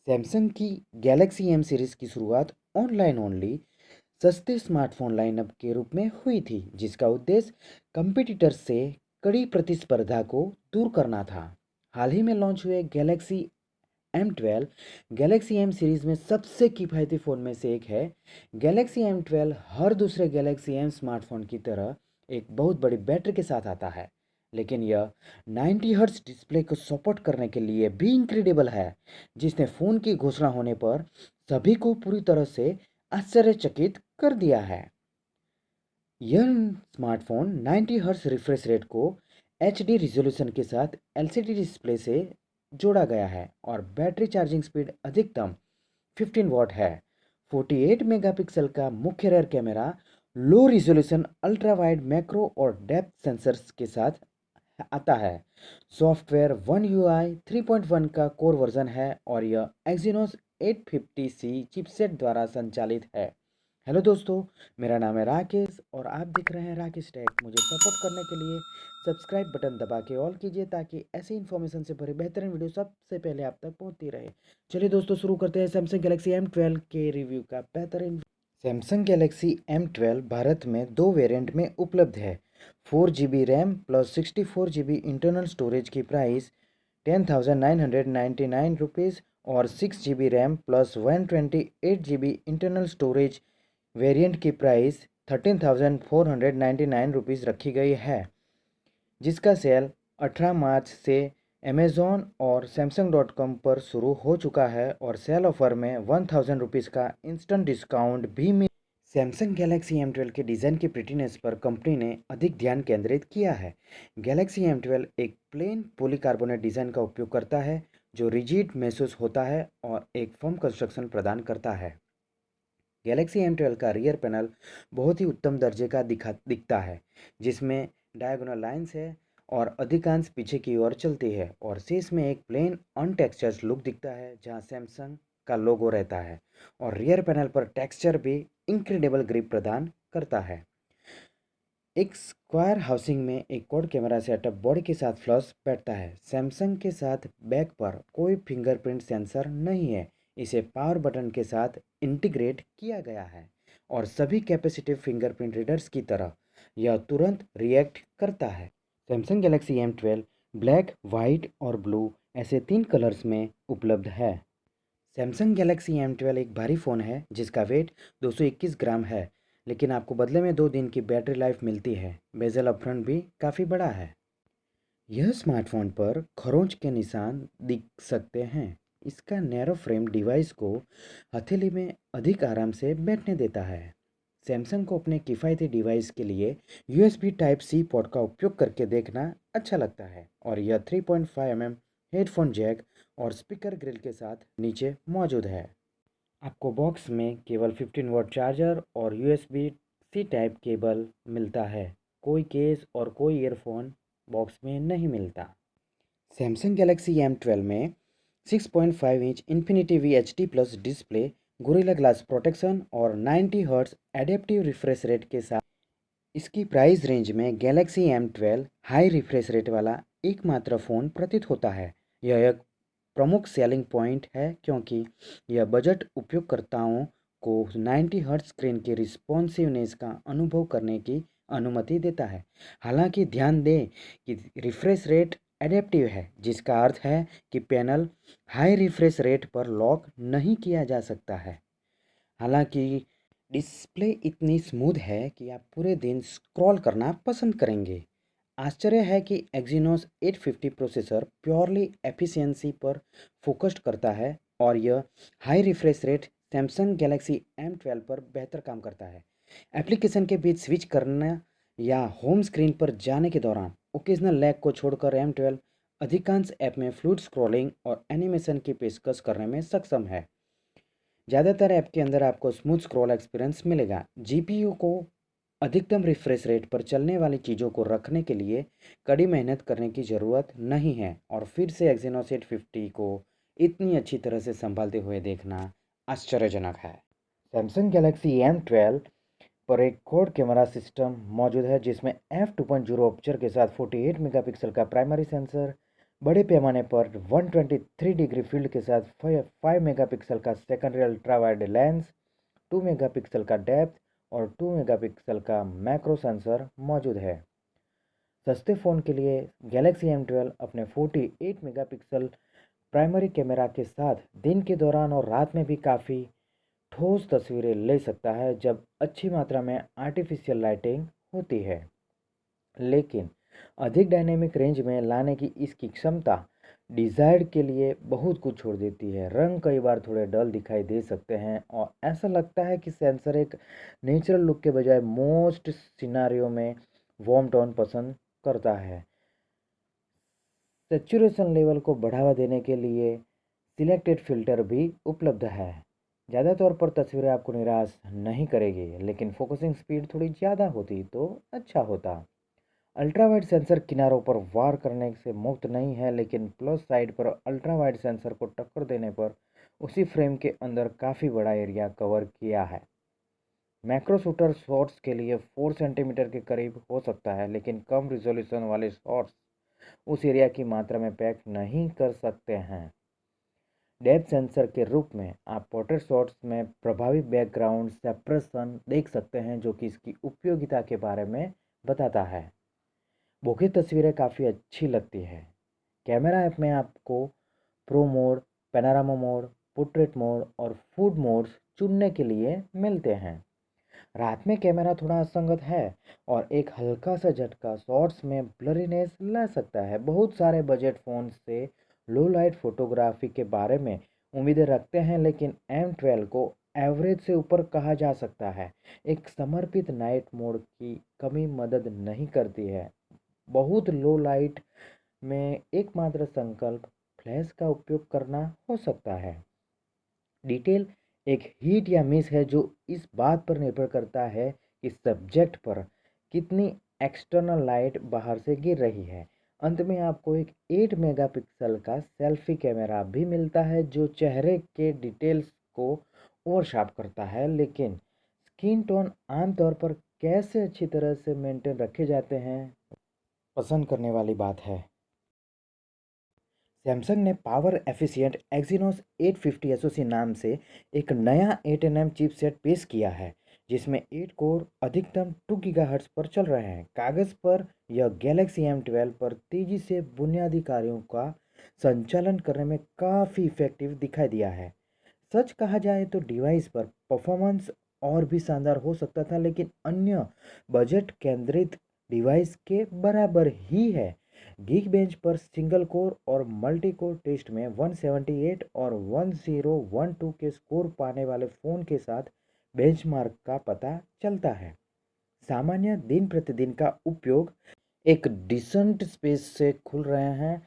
Samsung की Galaxy M series की शुरुआत ऑनलाइन ओनली सस्ते स्मार्टफोन लाइनअप के रूप में हुई थी, जिसका उद्देश्य कंपटीटर्स से कड़ी प्रतिस्पर्धा को दूर करना था। हाल ही में लॉन्च हुए Galaxy M12 Galaxy M series में सबसे किफ़ायती फ़ोन में से एक है। गैलेक्सी M12 हर दूसरे गैलेक्सी एम स्मार्टफोन की तरह एक बहुत बड़ी बैटरी के साथ आता है, लेकिन यह 90 हर्ट्ज डिस्प्ले को सपोर्ट करने के लिए भी इंक्रेडिबल है, जिसने फ़ोन की घोषणा होने पर सभी को पूरी तरह से आश्चर्यचकित कर दिया है। यह स्मार्टफोन 90 हर्ट्ज रिफ्रेश रेट को HD रिजोल्यूशन के साथ LCD डिस्प्ले से जोड़ा गया है और बैटरी चार्जिंग स्पीड अधिकतम 15 वॉट है। 48 मेगापिक्सल का मुख्य रेयर कैमरा लो रिजोल्यूशन अल्ट्रा वाइड मैक्रो और डेप्थ सेंसर्स के साथ आता है। सॉफ्टवेयर वन UI 3.1 का कोर वर्जन है और यह Exynos 850C चिपसेट द्वारा संचालित है। हेलो दोस्तों, मेरा नाम है राकेश और आप देख रहे हैं राकेश टेक। मुझे सपोर्ट करने के लिए सब्सक्राइब बटन दबा के ऑल कीजिए ताकि ऐसी इन्फॉर्मेशन से भरी बेहतरीन वीडियो सबसे पहले आप तक पहुंचती रहे। चलिए दोस्तों, शुरू करते हैं सैमसंग गैलेक्सी M12 के रिव्यू का बेहतरीन। सैमसंग गैलेक्सी M12 भारत में दो वेरिएंट में उपलब्ध है। 4GB RAM plus 64GB internal storage की प्राइस 10,999 रुपीज़ और 6GB RAM plus 128GB internal storage variant की प्राइस 13,499 रुपीज़ रखी गई है, जिसका सेल 18 मार्च से अमेज़ॉन और Samsung.com पर शुरू हो चुका है और सेल ऑफर में 1,000 रुपीज़ का इंस्टेंट डिस्काउंट भी मिल। सैमसंग गैलेक्सी M12 के डिज़ाइन की प्रिटीनेस पर कंपनी ने अधिक ध्यान केंद्रित किया है। गैलेक्सी M12 एक प्लेन पॉलीकार्बोनेट डिज़ाइन का उपयोग करता है जो रिजिड महसूस होता है और एक फर्म कंस्ट्रक्शन प्रदान करता है। गैलेक्सी M12 का रियर पैनल बहुत ही उत्तम दर्जे का दिखता है, जिसमें डायगोनल लाइंस है और अधिकांश पीछे की ओर चलती है और शीर्ष में एक प्लेन अनटेक्सचर्ड लुक दिखता है जहां सैमसंग का लोगो रहता है और रियर पैनल पर टेक्सचर भी इंक्रेडिबल ग्रिप प्रदान करता है। एक स्क्वायर हाउसिंग में एक क्वाड कैमरा सेटअप बॉडी के साथ फ्लश बैठता है। सैमसंग के साथ बैक पर कोई फिंगरप्रिंट सेंसर नहीं है। इसे पावर बटन के साथ इंटीग्रेट किया गया है और सभी कैपेसिटिव फिंगरप्रिंट रीडर्स की तरह यह तुरंत रिएक्ट करता है। Samsung Galaxy M12 black, white और ब्लू ऐसे 3 कलर्स में उपलब्ध है। सैमसंग गैलेक्सी M12 एक भारी फ़ोन है जिसका वेट 221 ग्राम है, लेकिन आपको बदले में 2 दिन की बैटरी लाइफ मिलती है। बेजल अपफ्रंट भी काफ़ी बड़ा है। यह स्मार्टफोन पर खरोंच के निशान दिख सकते हैं। इसका नैरो फ्रेम डिवाइस को हथेली में अधिक आराम से बैठने देता है। सैमसंग को अपने किफ़ायती डिवाइस के लिए USB टाइप C पोर्ट का उपयोग करके देखना अच्छा लगता है और यह 3.5 mm हेडफोन जैक और स्पीकर ग्रिल के साथ नीचे मौजूद है। आपको बॉक्स में केवल 15 वॉट चार्जर और USB-C टाइप केबल मिलता है। कोई केस और कोई ईयरफोन बॉक्स में नहीं मिलता। सैमसंग गैलेक्सी M12 में 6.5 inch Infinity V HD plus display, Gorilla Glass protection और 90 हर्ट्ज एडेप्टिव रिफ्रेश रेट के साथ इसकी प्राइस रेंज में Galaxy M12 high refresh rate वाला एकमात्र फ़ोन प्रतीत होता है। यह एक प्रमुख सेलिंग पॉइंट है क्योंकि यह बजट उपयोगकर्ताओं को 90 हर्ट्ज स्क्रीन के रिस्पॉन्सिवनेस का अनुभव करने की अनुमति देता है। हालांकि ध्यान दें कि रिफ्रेश रेट एडेप्टिव है, जिसका अर्थ है कि पैनल हाई रिफ्रेश रेट पर लॉक नहीं किया जा सकता है। हालांकि डिस्प्ले इतनी स्मूथ है कि आप पूरे दिन स्क्रॉल करना पसंद करेंगे। आश्चर्य है कि Exynos 850 प्रोसेसर प्योरली एफिशिएंसी पर फोकस्ड करता है और यह high refresh rate Samsung Galaxy M12 पर बेहतर काम करता है। एप्लीकेशन के बीच स्विच करना या होम स्क्रीन पर जाने के दौरान ओकेजनल लैग को छोड़कर M12 अधिकांश ऐप में फ्लूइड स्क्रॉलिंग और एनिमेशन की पेशकश करने में सक्षम है। ज़्यादातर ऐप के अंदर आपको स्मूथ स्क्रॉल एक्सपीरियंस मिलेगा। GPU को अधिकतम रिफ्रेश रेट पर चलने वाली चीज़ों को रखने के लिए कड़ी मेहनत करने की ज़रूरत नहीं है और फिर से Exynos 850 को इतनी अच्छी तरह से संभालते हुए देखना आश्चर्यजनक है। सैमसंग गैलेक्सी M12 पर एक क्वाड कैमरा सिस्टम मौजूद है जिसमें f2.0 अपर्चर के साथ 48 मेगापिक्सल का प्राइमरी सेंसर, बड़े पैमाने पर 123 डिग्री फील्ड के साथ 5 मेगापिक्सल का secondary ultra wide lens, 2 megapixel का डेप्थ और 2 मेगापिक्सल का मैक्रो सेंसर मौजूद है। सस्ते फ़ोन के लिए गैलेक्सी M12 अपने 48 मेगापिक्सल प्राइमरी कैमरा के साथ दिन के दौरान और रात में भी काफ़ी ठोस तस्वीरें ले सकता है जब अच्छी मात्रा में आर्टिफिशियल लाइटिंग होती है। लेकिन अधिक डायनेमिक रेंज में लाने की इसकी क्षमता डिज़ायर्ड के लिए बहुत कुछ छोड़ देती है। रंग कई बार थोड़े डल दिखाई दे सकते हैं और ऐसा लगता है कि सेंसर एक नेचुरल लुक के बजाय मोस्ट सिनारियो में वार्म टोन पसंद करता है। सैचुरेशन लेवल को बढ़ावा देने के लिए सिलेक्टेड फ़िल्टर भी उपलब्ध है। ज़्यादा तौर पर तस्वीरें आपको निराश नहीं करेगी, लेकिन फोकसिंग स्पीड थोड़ी ज़्यादा होती तो अच्छा होता। अल्ट्रा वाइड सेंसर किनारों पर वार करने से मुक्त नहीं है, लेकिन प्लस साइड पर अल्ट्रा वाइड सेंसर को टक्कर देने पर उसी फ्रेम के अंदर काफ़ी बड़ा एरिया कवर किया है। मैक्रो शूटर शॉट्स के लिए 4 सेंटीमीटर के करीब हो सकता है, लेकिन कम रिजोल्यूशन वाले शॉट्स उस एरिया की मात्रा में पैक नहीं कर सकते हैं। डेप्थ सेंसर के रूप में आप पोर्ट्रेट शॉट्स में प्रभावी बैकग्राउंड सेपरेशन देख सकते हैं, जो कि इसकी उपयोगिता के बारे में बताता है। बोखे तस्वीरें काफ़ी अच्छी लगती है। कैमरा ऐप में आपको pro mode, panorama mode, portrait mode और फूड मोड्स चुनने के लिए मिलते हैं। रात में कैमरा थोड़ा असंगत है और एक हल्का सा झटका शॉट्स में ब्लरीनेस ला सकता है। बहुत सारे बजट फ़ोन से लो लाइट फोटोग्राफी के बारे में उम्मीदें रखते हैं, लेकिन M12 को एवरेज से ऊपर कहा जा सकता है। एक समर्पित नाइट मोड की कमी मदद नहीं करती है। बहुत लो लाइट में एकमात्र संकल्प फ्लैश का उपयोग करना हो सकता है। डिटेल एक हिट या मिस है, जो इस बात पर निर्भर करता है कि सब्जेक्ट पर कितनी एक्सटर्नल लाइट बाहर से गिर रही है। अंत में आपको एक 8 मेगापिक्सल का सेल्फी कैमरा भी मिलता है, जो चेहरे के डिटेल्स को और शार्प करता है, लेकिन स्किन टोन आमतौर पर कैसे अच्छी तरह से मेंटेन रखे जाते हैं पसंद करने वाली बात है। सैमसंग ने पावर एफिशिएंट एक्जीनोस 850 एसओसी नाम से एक नया 8nm चिपसेट पेश किया है, जिसमें 8 कोर अधिकतम 2 गीगाहर्ट्ज़ पर चल रहे हैं। कागज़ पर यह गैलेक्सी M12 पर तेज़ी से बुनियादी कार्यों का संचालन करने में काफ़ी इफेक्टिव दिखाई दिया है। सच कहा जाए तो डिवाइस पर परफॉर्मेंस और भी शानदार हो सकता था, लेकिन अन्य बजट केंद्रित डिवाइस के बराबर ही है। गीक बेंच पर सिंगल कोर और मल्टी कोर टेस्ट में 178 और 1012 के स्कोर पाने वाले फ़ोन के साथ बेंचमार्क का पता चलता है। सामान्य दिन प्रतिदिन का उपयोग एक डिसेंट स्पेस से खुल रहे हैं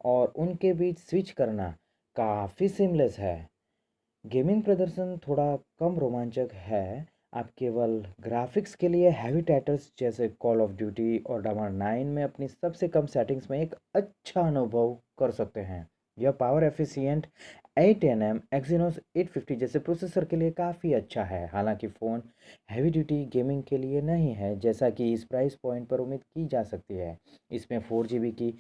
और उनके बीच स्विच करना काफ़ी सीमलेस है। गेमिंग प्रदर्शन थोड़ा कम रोमांचक है। आप केवल ग्राफिक्स के लिए हैवी टाइटल्स जैसे कॉल ऑफ ड्यूटी और डमर 9 में अपनी सबसे कम सेटिंग्स में एक अच्छा अनुभव कर सकते हैं। यह पावर एफिशिएंट 8nm Exynos 850 जैसे प्रोसेसर के लिए काफ़ी अच्छा है। हालांकि फ़ोन हैवी ड्यूटी गेमिंग के लिए नहीं है, जैसा कि इस प्राइस पॉइंट पर उम्मीद की जा सकती है। इसमें 4GB की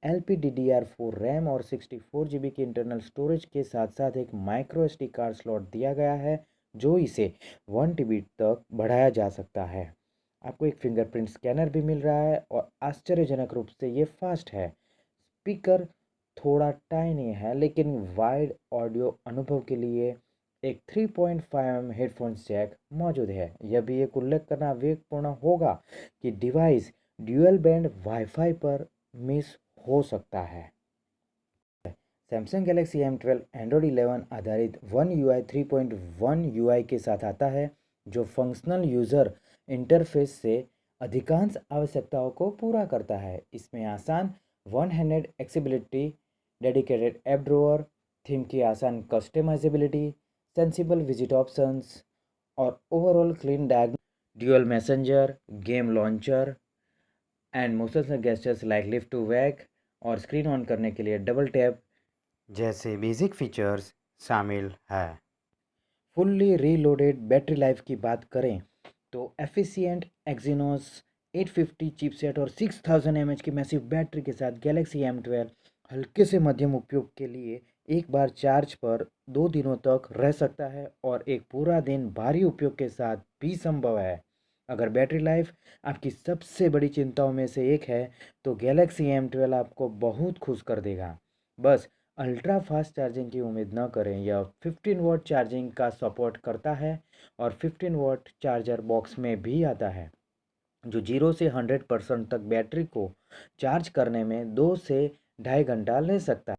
LPDDR4 रैम और 64GB की इंटरनल स्टोरेज के साथ साथ एक माइक्रो SD कार्ड स्लॉट दिया गया है, जो इसे 1 TB तक बढ़ाया जा सकता है। आपको एक फिंगरप्रिंट स्कैनर भी मिल रहा है और आश्चर्यजनक रूप से ये फास्ट है। स्पीकर थोड़ा टाइनी है, लेकिन वाइड ऑडियो अनुभव के लिए एक 3.5mm हेडफोन जैक मौजूद है। यह भी एक उल्लेख करना विवेकपूर्ण होगा कि डिवाइस ड्यूअल बैंड वाईफाई पर मिस हो सकता है। सैमसंग गैलेक्सी M12 एंड्रॉयड 11 आधारित वन UI 3.1 UI के साथ आता है, जो फंक्शनल यूज़र इंटरफेस से अधिकांश आवश्यकताओं को पूरा करता है। इसमें आसान one handed accessibility, dedicated app drawer, theme की आसान कस्टमाइजेबिलिटी, सेंसिबल विजिट ऑप्शंस और overall clean dual messenger, game launcher and motion gestures like lift to wake और स्क्रीन ऑन करने के लिए डबल टैप जैसे बेसिक फीचर्स शामिल है। फुल्ली रीलोडेड बैटरी लाइफ की बात करें तो एफिशिएंट एक्जीनोस 850 चिपसेट और 6000 mAh की मैसिव बैटरी के साथ गैलेक्सी M12 हल्के से मध्यम उपयोग के लिए एक बार चार्ज पर 2 दिनों तक रह सकता है और एक पूरा दिन भारी उपयोग के साथ भी संभव है। अगर बैटरी लाइफ आपकी सबसे बड़ी चिंताओं में से एक है तो गैलेक्सी M12 आपको बहुत खुश कर देगा। बस अल्ट्रा फास्ट चार्जिंग की उम्मीद न करें। यह 15 वॉट चार्जिंग का सपोर्ट करता है और 15 वॉट चार्जर बॉक्स में भी आता है जो 0 से 100% तक बैटरी को चार्ज करने में 2 से ढाई घंटा ले सकता है।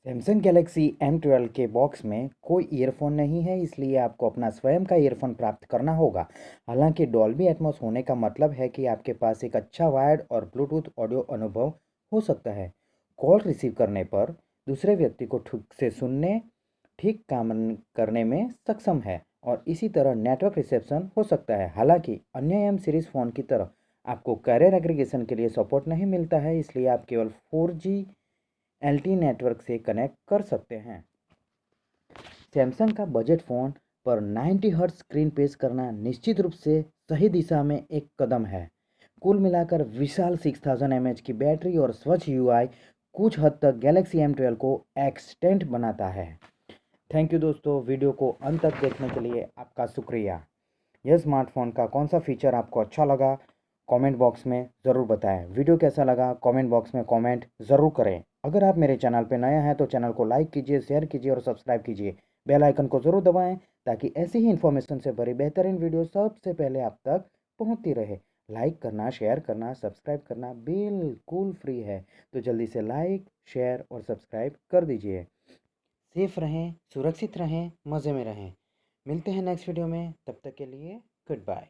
सैमसंग गैलेक्सी M12 के बॉक्स में कोई ईयरफोन नहीं है, इसलिए आपको अपना स्वयं का ईयरफोन प्राप्त करना होगा। हालांकि डॉल्बी एटमॉस होने का मतलब है कि आपके पास एक अच्छा वायर्ड और ब्लूटूथ ऑडियो अनुभव हो सकता है। कॉल रिसीव करने पर दूसरे व्यक्ति को ठीक से सुनने, ठीक काम करने में सक्षम है और इसी तरह नेटवर्क रिसेप्शन हो सकता है। हालांकि अन्य एम सीरीज़ फ़ोन की तरह आपको कैरियर एग्रीगेशन के लिए सपोर्ट नहीं मिलता है, इसलिए आप केवल 4G LTE नेटवर्क से कनेक्ट कर सकते हैं। सैमसंग का बजट फ़ोन पर 90 हर्ट्ज स्क्रीन पेश करना निश्चित रूप से सही दिशा में एक कदम है। कुल मिलाकर विशाल 6000 mAh की बैटरी और स्वच्छ UI कुछ हद तक गैलेक्सी M12 को एक्सटेंड बनाता है। थैंक यू दोस्तों, वीडियो को अंत तक देखने के लिए आपका शुक्रिया। यह स्मार्टफोन का कौन सा फीचर आपको अच्छा लगा कमेंट बॉक्स में ज़रूर बताएं। वीडियो कैसा लगा कमेंट बॉक्स में कमेंट ज़रूर करें। अगर आप मेरे चैनल पर नए हैं तो चैनल को लाइक कीजिए, शेयर कीजिए और सब्सक्राइब कीजिए। बेल आइकन को ज़रूर दबाएं ताकि ऐसी ही इन्फॉर्मेशन से भरी बेहतरीन वीडियो सबसे पहले आप तक पहुंचती रहे। लाइक करना, शेयर करना, सब्सक्राइब करना बिल्कुल फ्री है, तो जल्दी से लाइक, शेयर और सब्सक्राइब कर दीजिए। सेफ रहें, सुरक्षित रहें, मज़े में रहें। मिलते हैं नेक्स्ट वीडियो में, तब तक के लिए गुड बाय।